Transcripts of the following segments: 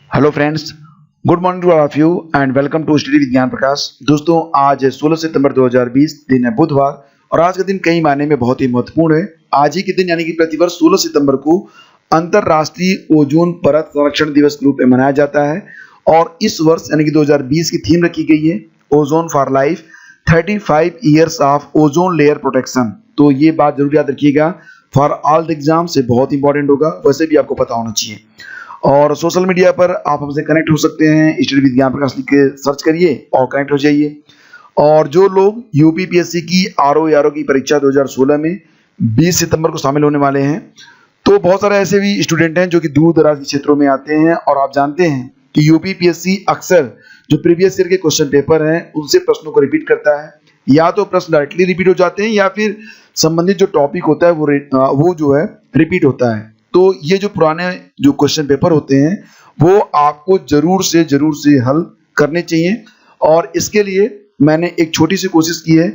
Hello friends, good morning to all of you and welcome to study with Gyan Prakash. दोस्तों, आज 16 सितंबर 2020 दिन है बुधवार और आज का दिन कई मायने में बहुत ही महत्वपूर्ण है। आज ही के दिन यानी कि प्रतिवर्ष 16 सितंबर को अंतर्राष्ट्रीय ओजोन परत संरक्षण दिवस के रूप में मनाया जाता है और इस वर्ष यानी कि 2020 की थीम रखी गई है ozone for life 35 years of ozone layer protection. तो ये बात जरूर याद रखिएगा, फॉर ऑल द एग्जाम से बहुत इंपॉर्टेंट होगा, वैसे भी आपको पता होना चाहिए। और सोशल मीडिया पर आप हमसे कनेक्ट हो सकते हैं, स्टडी विद ज्ञान प्रकाश लिख के सर्च करिए और कनेक्ट हो जाइए। और जो लोग यूपीपीएससी की आरओ की परीक्षा 2016 में 20 सितंबर को शामिल होने वाले हैं, तो बहुत सारे ऐसे भी स्टूडेंट हैं जो कि दूर दराज के क्षेत्रों में आते हैं और आप जानते हैं कि यूपीपीएससी अक्सर जो प्रीवियस ईयर के क्वेश्चन पेपर हैं उनसे प्रश्नों को रिपीट करता है, या तो प्रश्न डायरेक्टली रिपीट हो जाते हैं या फिर संबंधित जो टॉपिक होता है वो जो है रिपीट होता है। तो ये जो पुराने जो क्वेश्चन पेपर होते हैं वो आपको जरूर से हल करने चाहिए। और इसके लिए मैंने एक छोटी सी कोशिश की है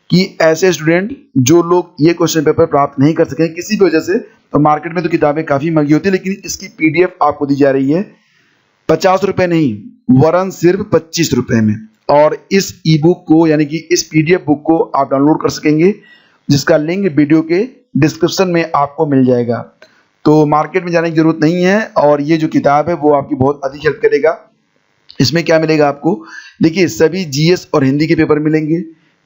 कि ऐसे स्टूडेंट जो लोग ये क्वेश्चन पेपर प्राप्त नहीं कर सके किसी भी वजह से, तो मार्केट में तो किताबें काफ़ी महंगी होती है, लेकिन इसकी पीडीएफ आपको दी जा रही है 50 रुपये नहीं वरन सिर्फ 25 रुपये में। और इस ई बुक को यानी कि इस पीडीएफ बुक को आप डाउनलोड कर सकेंगे, जिसका लिंक वीडियो के डिस्क्रिप्शन में आपको मिल जाएगा। तो मार्केट में जाने की जरूरत नहीं है और ये जो किताब है वो आपकी बहुत अधिक हेल्प करेगा। इसमें क्या मिलेगा आपको, देखिए सभी जीएस और हिंदी के पेपर मिलेंगे,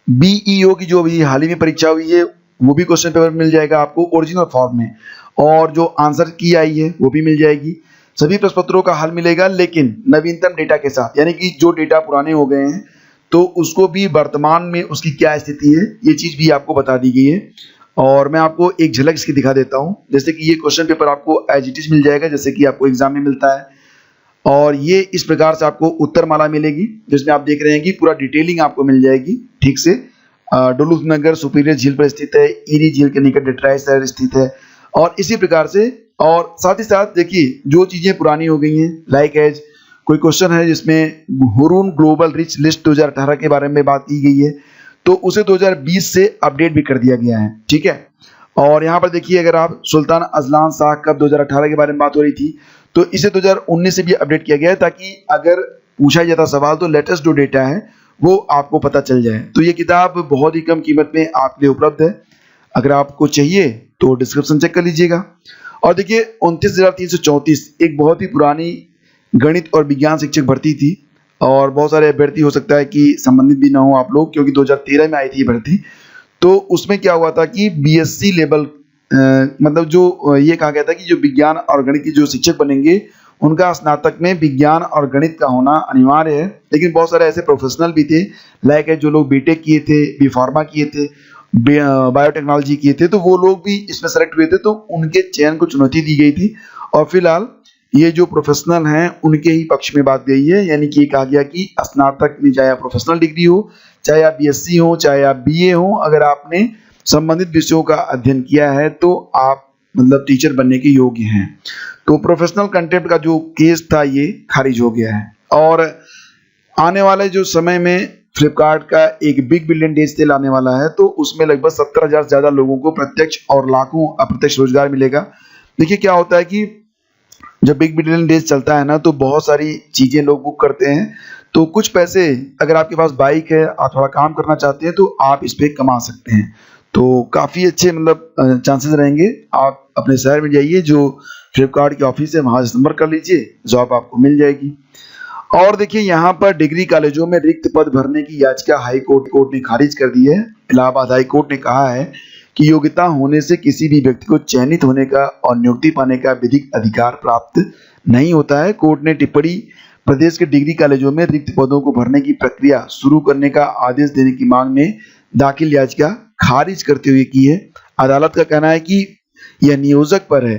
बीईओ की जो अभी हाल ही में परीक्षा हुई है वो भी क्वेश्चन पेपर मिल जाएगा आपको ओरिजिनल फॉर्म में, और जो आंसर की आई है वो भी मिल जाएगी। सभी प्रश्न पत्रों का हल मिलेगा, लेकिन नवीनतम डेटा के साथ, यानी कि जो डेटा पुराने हो गए हैं तो उसको भी वर्तमान में उसकी क्या स्थिति है ये चीज़ भी आपको बता दी गई है। और मैं आपको एक झलक इसकी दिखा देता हूं, जैसे कि ये क्वेश्चन पेपर आपको एज इट इज मिल जाएगा जैसे कि आपको एग्जाम में मिलता है, और ये इस प्रकार से आपको उत्तर माला मिलेगी जिसमें आप देख रहे हैं कि पूरा डिटेलिंग आपको मिल जाएगी ठीक से। डुलुथ नगर सुपीरियर झील पर स्थित है, इरी झील के निकट डेट्राइट शहर स्थित है, और इसी प्रकार से। और साथ ही साथ देखिए जो चीजें पुरानी हो गई हैं, लाइक एज कोई क्वेश्चन है जिसमें हुरून ग्लोबल रिच लिस्ट 2018 के बारे में बात की गई है, तो उसे 2020 से अपडेट भी कर दिया गया है, ठीक है। और यहाँ पर देखिए अगर आप सुल्तान अजलान शाह कब 2018 के बारे में बात हो रही थी, तो इसे 2019 से भी अपडेट किया गया है, ताकि अगर पूछा जाता सवाल तो लेटेस्ट जो डेटा है वो आपको पता चल जाए। तो ये किताब बहुत ही कम कीमत में आपके लिए उपलब्ध है, अगर आपको चाहिए तो डिस्क्रिप्शन चेक कर लीजिएगा। और देखिए 29,334 एक बहुत ही पुरानी गणित और विज्ञान शिक्षक भर्ती थी, और बहुत सारे अभ्यर्थी हो सकता है कि संबंधित भी ना हो आप लोग, क्योंकि 2013 में आई थी भर्ती। तो उसमें क्या हुआ था कि बीएससी लेवल मतलब जो ये कहा गया था कि जो विज्ञान और गणित के जो शिक्षक बनेंगे उनका स्नातक में विज्ञान और गणित का होना अनिवार्य है। लेकिन बहुत सारे ऐसे प्रोफेशनल भी थे, लाइक जो लोग बीटेक किए थे, बी फार्मा किए थे, बायोटेक्नोलॉजी किए थे, तो वो लोग भी इसमें सेलेक्ट हुए थे, तो उनके चयन को चुनौती दी गई थी। और फिलहाल ये जो प्रोफेशनल हैं उनके ही पक्ष में बात गई है, यानी कि कहा गया कि स्नातक में चाहे आप प्रोफेशनल डिग्री हो, चाहे आप बीएससी हो, चाहे आप बीए हो, अगर आपने संबंधित विषयों का अध्ययन किया है तो आप मतलब टीचर बनने के योग्य हैं। तो प्रोफेशनल कंटेंट का जो केस था ये खारिज हो गया है। और आने वाले जो समय में फ्लिपकार्ट का एक बिग बिलियन डेज सेल आने वाला है, तो उसमें लगभग 70,000 से ज्यादा लोगों को प्रत्यक्ष और लाखों अप्रत्यक्ष रोजगार मिलेगा। देखिए क्या होता है कि जब बिग बिलियन डेज चलता है ना, तो बहुत सारी चीजें लोग बुक करते हैं, तो कुछ पैसे अगर आपके पास बाइक है, आप थोड़ा काम करना चाहते हैं तो आप इस पे कमा सकते हैं। तो काफी अच्छे मतलब चांसेस रहेंगे। आप अपने शहर में जाइए, जो फ्लिपकार्ट के ऑफिस है वहां से संपर्क कर लीजिए, जॉब आपको मिल जाएगी। और देखिए यहाँ पर डिग्री कॉलेजों में रिक्त पद भरने की याचिका हाई कोर्ट ने खारिज कर दी है। इलाहाबाद हाई कोर्ट ने कहा है कि योग्यता होने से किसी भी व्यक्ति को चयनित होने का और नियुक्ति पाने का विधिक अधिकार प्राप्त नहीं होता है। कोर्ट ने टिप्पणी प्रदेश के डिग्री कॉलेजों में रिक्त पदों को भरने की प्रक्रिया शुरू करने का आदेश देने की मांग में दाखिल याचिका खारिज करते हुए की है। अदालत का कहना है कि यह नियोजक पर है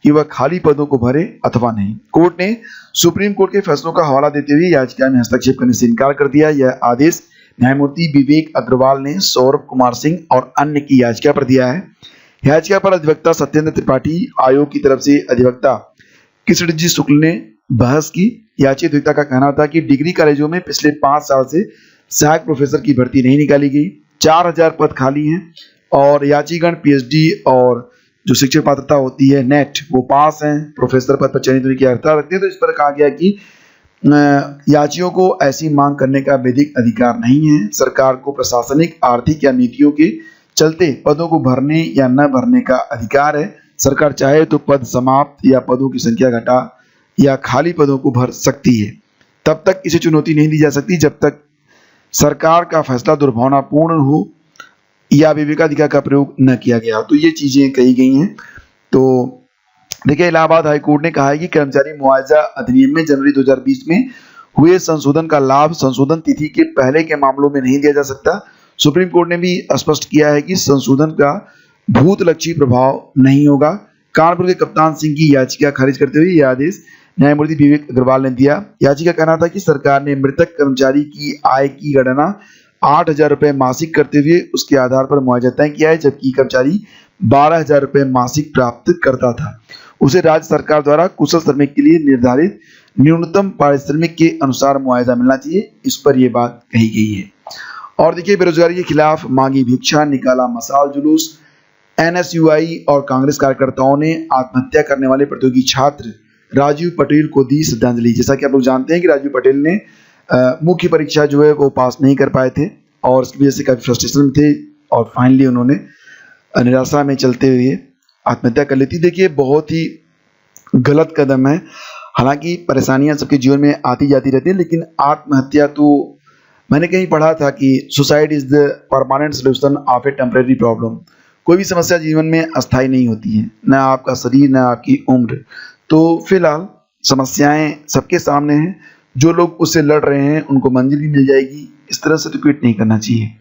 कि वह खाली पदों को भरे अथवा नहीं। कोर्ट ने सुप्रीम कोर्ट के फैसलों का हवाला देते हुए याचिका में हस्तक्षेप करने से इनकार कर दिया। यह आदेश न्यायमूर्ति विवेक अग्रवाल ने सौरभ कुमार सिंह और अन्य की याचिका पर दिया है। याचिका पर अधिवक्ता सत्येंद्र त्रिपाठी, आयोग की तरफ से अधिवक्ता कृष्णजी शुक्ल ने बहस की। याचिका का कहना था कि डिग्री कॉलेजों में पिछले 5 साल से सहायक प्रोफेसर की भर्ती नहीं निकाली गई, 4,000 पद खाली हैं और याचिकागण पीएचडी और जो शिक्षक पात्रता होती है नेट वो पास हैं, प्रोफेसर पद पर चयनित होने की अर्हता रखते हैं। तो इस पर कहा गया कि याचियों को ऐसी मांग करने का वैधिक अधिकार नहीं है। सरकार को प्रशासनिक, आर्थिक या नीतियों के चलते पदों को भरने या न भरने का अधिकार है। सरकार चाहे तो पद समाप्त या पदों की संख्या घटा या खाली पदों को भर सकती है। तब तक इसे चुनौती नहीं दी जा सकती जब तक सरकार का फैसला दुर्भावनापूर्ण हो या विवेकाधिकार का प्रयोग न किया गया। तो ये चीजें कही गई हैं। तो देखिए, इलाहाबाद हाईकोर्ट ने कहा है कि कर्मचारी मुआवजा अधिनियम में जनवरी 2020 में हुए संशोधन का लाभ संशोधन तिथि के पहले के मामलों में नहीं दिया जा सकता। सुप्रीम कोर्ट ने भी स्पष्ट किया है कि संशोधन का भूतलक्षी प्रभाव नहीं होगा। कानपुर के कप्तान सिंह की याचिका खारिज करते हुए यह आदेश न्यायमूर्ति विवेक अग्रवाल ने दिया। याचिका का कहना था कि सरकार ने मृतक कर्मचारी की आय की गणना 8,000 रुपए मासिक करते हुए उसके आधार पर मुआवजा तय किया है, जबकि कर्मचारी 12,000 रुपए मासिक प्राप्त करता था। उसे राज्य सरकार द्वारा कुशल श्रमिक के लिए निर्धारित न्यूनतम पारिश्रमिक के अनुसार मुआवजा मिलना चाहिए। इस पर यह बात कही गई है। और देखिए, बेरोजगारी के खिलाफ मांगी भिक्षा, निकाला मशाल जुलूस। एनएसयूआई और कांग्रेस कार्यकर्ताओं ने आत्महत्या करने वाले प्रतियोगी छात्र राजीव पटेल को दी श्रद्धांजलि। जैसा कि आप लोग जानते हैं कि राजीव पटेल ने मुख्य परीक्षा जो है वो पास नहीं कर पाए थे और इसकी वजह से काफी फ्रस्ट्रेशन में थे और फाइनली उन्होंने निराशा में चलते हुए आत्महत्या कर ली थी। देखिए, बहुत ही गलत कदम है। हालांकि परेशानियां सबके जीवन में आती जाती रहती है, लेकिन आत्महत्या तो मैंने कहीं पढ़ा था कि suicide is the permanent solution of A temporary problem. कोई भी समस्या जीवन में अस्थायी नहीं होती है, न आपका शरीर न आपकी उम्र। तो फिलहाल समस्याएं सबके सामने हैं, जो लोग उससे लड़ रहे हैं उनको मंजिल भी मिल जाएगी। इस तरह से तो क्विट नहीं करना चाहिए।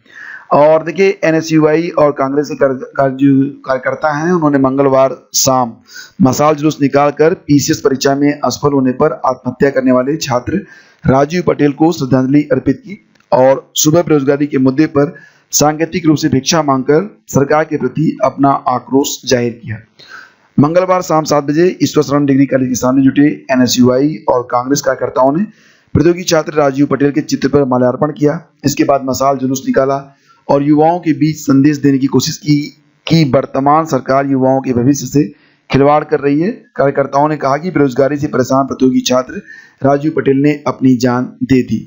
और देखिए, एनएसयूआई और कांग्रेस के कार्यकर्ता हैं, उन्होंने मंगलवार शाम मशाल जुलूस निकालकर पीसीएस परीक्षा में असफल होने पर आत्महत्या करने वाले छात्र राजीव पटेल को श्रद्धांजलि अर्पित की और सुबह बेरोजगारी के मुद्दे पर सांकेतिक रूप से भिक्षा मांगकर सरकार के प्रति अपना आक्रोश जाहिर किया। मंगलवार शाम 7 बजे ईश्वर शरण डिग्री कॉलेज के सामने जुटे एनएसयूआई और कांग्रेस कार्यकर्ताओं ने प्रतियोगी छात्र राजीव पटेल के चित्र पर माल्यार्पण किया। इसके बाद मशाल जुलूस निकाला और युवाओं के बीच संदेश देने की कोशिश की कि वर्तमान सरकार युवाओं के भविष्य से खिलवाड़ कर रही है। कार्यकर्ताओं ने कहा कि बेरोजगारी से परेशान प्रतियोगी छात्र राजीव पटेल ने अपनी जान दे दी।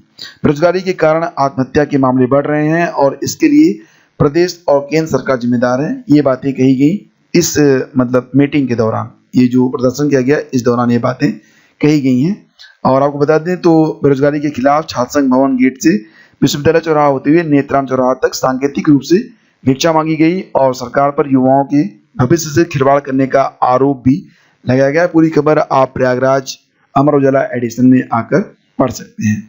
बेरोजगारी के कारण आत्महत्या के मामले बढ़ रहे हैं और इसके लिए प्रदेश और केंद्र सरकार जिम्मेदार है। ये बातें कही गई इस मीटिंग के दौरान, ये जो प्रदर्शन किया गया इस दौरान ये बातें कही गई हैं। और आपको बता दें तो बेरोजगारी के खिलाफ छात्र संघ भवन गेट से विश्वविद्यालय चौराहा होते हुए नेत्राम चौराहा तक सांकेतिक रूप से भिक्षा मांगी गई और सरकार पर युवाओं के भविष्य से खिलवाड़ करने का आरोप भी लगाया गया। पूरी खबर आप प्रयागराज अमर उजाला एडिशन में आकर पढ़ सकते हैं।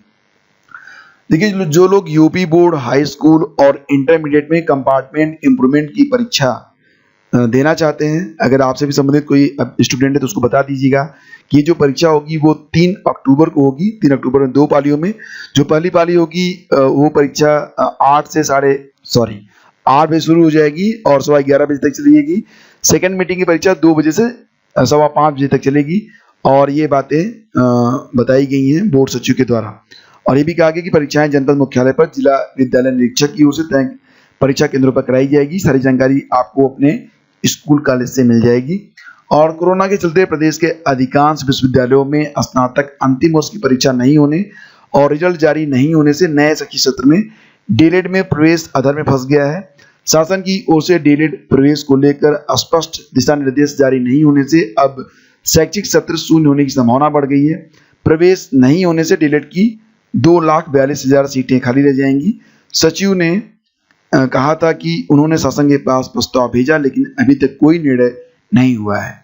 देखिए, जो लोग यूपी बोर्ड, हाई स्कूल और इंटरमीडिएट में कंपार्टमेंट इंप्रूवमेंट की परीक्षा देना चाहते हैं, अगर आपसे भी संबंधित कोई स्टूडेंट है तो उसको बता दीजिएगा कि ये जो परीक्षा होगी वो 3 अक्टूबर को होगी। 3 अक्टूबर में 2 पालियों में। जो पहली पाली होगी वो परीक्षा 8 बजे शुरू हो जाएगी और 11:15 बजे तक चलेगी। सेकंड मीटिंग की परीक्षा 2 बजे से 5:15 बजे तक चलेगी और ये बातें बताई गई हैं बोर्ड सचिव के द्वारा। और ये भी कहा गया कि परीक्षाएं जनपद मुख्यालय पर जिला विद्यालय निरीक्षक की ओर से तय परीक्षा केंद्रों पर कराई जाएगी। सारी जानकारी आपको अपने स्कूल कॉलेज से मिल जाएगी। और कोरोना के चलते प्रदेश के अधिकांश विश्वविद्यालयों में स्नातक अंतिम वर्ष की परीक्षा नहीं होने और रिजल्ट जारी नहीं होने से नए शैक्षिक सत्र में डीएलएड में प्रवेश अधर में फंस गया है। शासन की ओर से डीएलएड प्रवेश को लेकर स्पष्ट दिशा निर्देश जारी नहीं होने से अब शैक्षिक सत्र शून्य होने की संभावना बढ़ गई है। प्रवेश नहीं होने से डीएलएड की 2,42,000 सीटें खाली रह जाएंगी। सचिव ने कहा था कि उन्होंने शासन के पास प्रस्ताव भेजा लेकिन अभी तक कोई निर्णय नहीं हुआ है।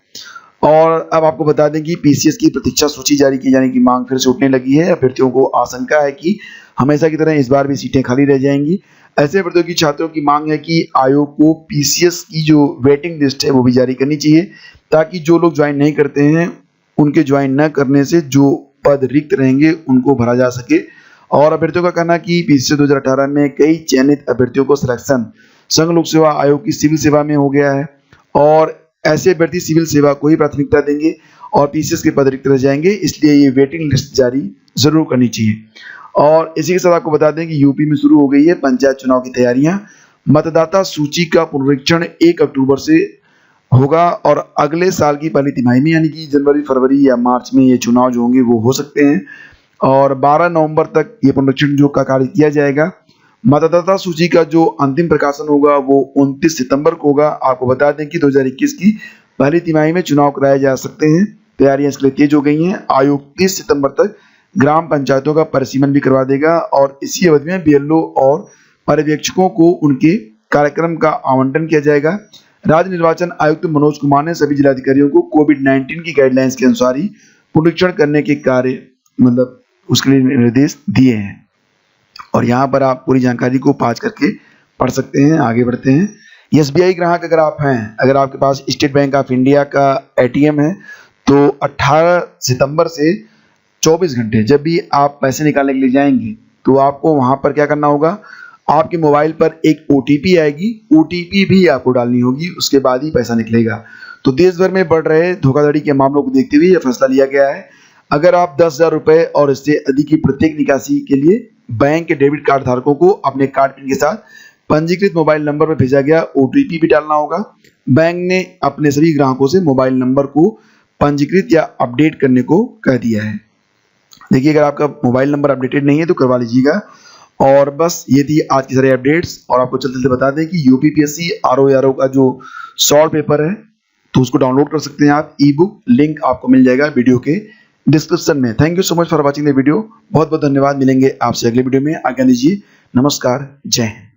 और अब आपको बता दें कि पीसीएस की प्रतीक्षा सूची जारी किए जाने की मांग फिर से उठने लगी है। अभ्यर्थियों को आशंका है कि हमेशा की तरह इस बार भी सीटें खाली रह जाएंगी। ऐसे प्रतियोगी छात्रों की मांग है कि आयोग को पीसीएस की जो वेटिंग लिस्ट है वो भी जारी करनी चाहिए ताकि जो लोग ज्वाइन नहीं करते हैं उनके ज्वाइन न करने से जो पद रिक्त रहेंगे उनको भरा जा सके। और अभ्यर्थियों का कहना कि पीसीएस 2018 में कई चयनित अभ्यर्थियों को सिलेक्शन संघ लोक सेवा आयोग की सिविल सेवा में हो गया है और ऐसे अभ्यर्थी सिविल सेवा को ही प्राथमिकता देंगे और पीसीएस के पद रिक्त रह जाएंगे, इसलिए ये वेटिंग लिस्ट जारी जरूर करनी चाहिए। और इसी के साथ आपको बता दें कि यूपी में शुरू हो गई है पंचायत चुनाव की तैयारियां। मतदाता सूची का पुनरीक्षण 1 अक्टूबर से होगा और अगले साल की पहली तिमाही में यानी कि जनवरी, फरवरी या मार्च में ये चुनाव जो होंगे वो हो सकते हैं और 12 नवंबर तक ये पुनरीक्षण जो का कार्य किया जाएगा। मतदाता सूची का जो अंतिम प्रकाशन होगा वो 29 सितंबर को होगा। आपको बता दें कि 2021 की पहली तिमाही में चुनाव कराए जा सकते हैं। तैयारियां इसके लिए तेज हो गई हैं। आयोग 30 सितंबर तक ग्राम पंचायतों का परिसीमन भी करवा देगा और इसी अवधि में बीएलओ और पर्यवेक्षकों को उनके कार्यक्रम का आवंटन किया जाएगा। राज्य निर्वाचन आयुक्त मनोज कुमार ने सभी जिलाधिकारियों को कोविड-19 की गाइडलाइंस के अनुसार ही पुनरीक्षण करने के कार्य उसके लिए निर्देश दिए हैं और यहाँ पर आप पूरी जानकारी को पाँच करके पढ़ सकते हैं। आगे बढ़ते हैं। एसबीआई ग्राहक अगर आप हैं, अगर आपके पास स्टेट बैंक ऑफ इंडिया का एटीएम है तो 18 सितंबर से 24 घंटे जब भी आप पैसे निकालने के लिए जाएंगे तो आपको वहां पर क्या करना होगा, आपके मोबाइल पर एक ओटीपी आएगी, ओटीपी भी आपको डालनी होगी, उसके बाद ही पैसा निकलेगा। तो देश भर में बढ़ रहे धोखाधड़ी के मामलों को देखते हुए यह फैसला लिया गया है। अगर आप 10,000 रुपए और इससे अधिक की प्रत्येक निकासी के लिए बैंक के डेबिट कार्ड धारकों को अपने कार्ड पिन के साथ पंजीकृत मोबाइल नंबर पर भेजा गया ओटीपी भी डालना होगा। बैंक ने अपने सभी ग्राहकों से मोबाइल नंबर को पंजीकृत या अपडेट करने को कह दिया है। देखिए, अगर आपका मोबाइल नंबर अपडेटेड नहीं है तो करवा लीजिएगा। और बस ये थी आज की सारी अपडेट्स और आपको चलते चलते बता दें कि यूपीपीएससी आरओ का जो सॉल्व पेपर है तो उसको डाउनलोड कर सकते हैं आप। ई बुक लिंक आपको मिल जाएगा वीडियो के डिस्क्रिप्शन में। Thank you so much for watching the video. बहुत बहुत धन्यवाद। मिलेंगे आपसे अगले वीडियो में। आज्ञा दीजिए। नमस्कार। जय हिंद।